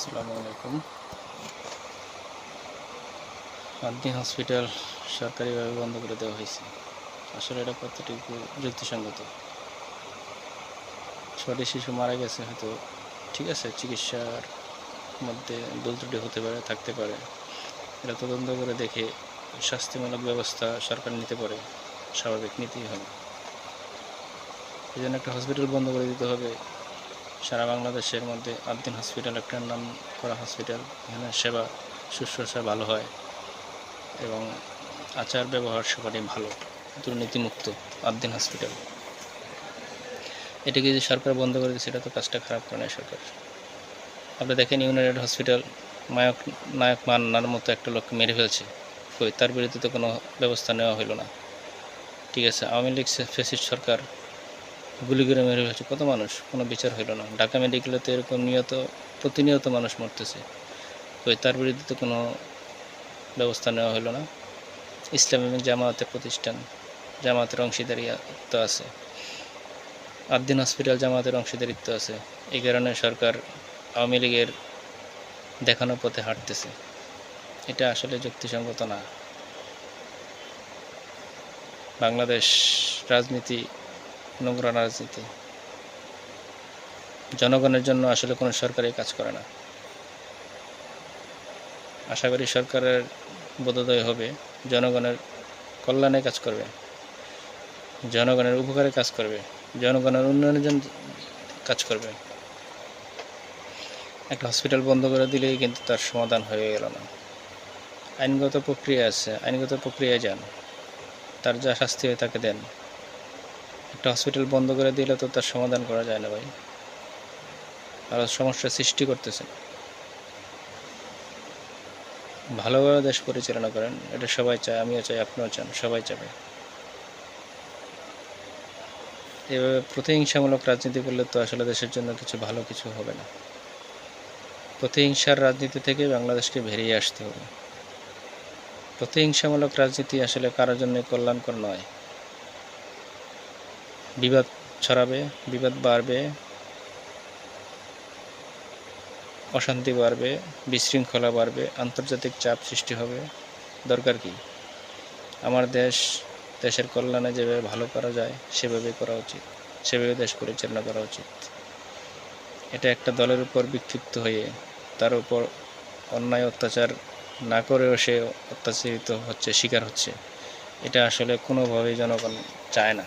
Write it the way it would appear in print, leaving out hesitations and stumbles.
আসসালামু আলাইকুম। আদ্দিন হসপিটাল সরকারিভাবে বন্ধ করে দেওয়া হয়েছে। আসলে এটা কতটুকু যুক্তিসঙ্গত? ৬টি শিশু মারা গেছে, হয়তো ঠিক আছে, চিকিৎসার মধ্যে ভুল ত্রুটি হতে পারে, থাকতে পারে। এটা তদন্ত করে দেখে শাস্তিমূলক ব্যবস্থা সরকার নিতে পারে, স্বাভাবিক নীতিই হবে। এই জন্য একটা হসপিটাল বন্ধ করে দিতে হবে। সারা বাংলাদেশের মধ্যে আদ্দিন হসপিটাল একটা নাম করা হসপিটাল। এখানে সেবা শুশ্রূষা ভালো হয় এবং আচার ব্যবহার সবারই ভালো, দুর্নীতিমুক্ত আদ্দিন হসপিটাল। এটাকে যদি সরকার বন্ধ করে দিচ্ছে, এটা তো কাজটা খারাপ করে না সরকার। আপনি দেখেন ইউনাইটেড হসপিটাল নায়ক মান্নার মতো একটা লোককে মেরে ফেলছে, কই তার বিরুদ্ধে তো কোনো ব্যবস্থা নেওয়া হলো না। ঠিক আছে, আওয়ামী লীগ ফ্যাসিস্ট সরকার গুলি করে মেরে ফেলছে কত মানুষ, কোনো বিচার হইল না। ঢাকা মেডিকেলে তো এরকম প্রতিনিয়ত মানুষ মরতেছে, কই তার বিরুদ্ধে তো কোনো ব্যবস্থা নেওয়া হলো না। ইসলামী জামায়াতের প্রতিষ্ঠান, জামায়াতের অংশীদারিত্ব আছে, আদ্দিন হসপিটাল জামায়াতের অংশীদারিত্ব আছে। এই কারণে সরকার আওয়ামী লীগের দেখানো পথে হাঁটতেছে। এটা আসলে যুক্তিসঙ্গত না। বাংলাদেশ রাজনীতি নোংরা রাজনীতি। জনগণের জন্য আসলে কোনো সরকারই কাজ করে না। আশা করি সরকারের বোধোদয় হবে, জনগণের কল্যাণে কাজ করবে, জনগণের উপকারে কাজ করবে, জনগণের উন্নয়নের জন্য কাজ করবে। একটা হসপিটাল বন্ধ করে দিলেই কিন্তু তার সমাধান হয়ে গেল না। আইনগত প্রক্রিয়া আছে, আইনগত প্রক্রিয়ায় যান, তার যা শাস্তি হয় তাকে দেন। একটা হসপিটাল বন্ধ করে দিলে তো তার সমাধান করা যায় না ভাই, আরও সমস্যার সৃষ্টি করতেছেন। ভালোভাবে দেশ পরিচালনা করেন, এটা সবাই চায়, আমিও চাই, আপনিও চান, সবাই চাবে। এভাবে প্রতিহিংসামূলক রাজনীতি করলে তো আসলে দেশের জন্য ভালো কিছু হবে না। প্রতিহিংসার রাজনীতি থেকে বাংলাদেশকে বেরিয়ে আসতে হবে। প্রতিহিংসামূলক রাজনীতি আসলে কারোর জন্য কল্যাণকর নয়। বিবাদ ছড়াবে, বিবাদ বাড়বে, অশান্তি বাড়বে, বিশৃঙ্খলা বাড়বে, আন্তর্জাতিক চাপ সৃষ্টি হবে। দরকার কি? আমার দেশের কল্যাণে যেভাবে ভালো করা যায় সেভাবেই করা উচিত, সেভাবে দেশ পরিচালনা করা উচিত। এটা একটা দলের উপর বিক্ষিপ্ত হয়ে তার উপর অন্যায় অত্যাচার না করেও সে অত্যাচারিত হচ্ছে, শিকার হচ্ছে, এটা আসলে কোনোভাবেই জনগণ চায় না।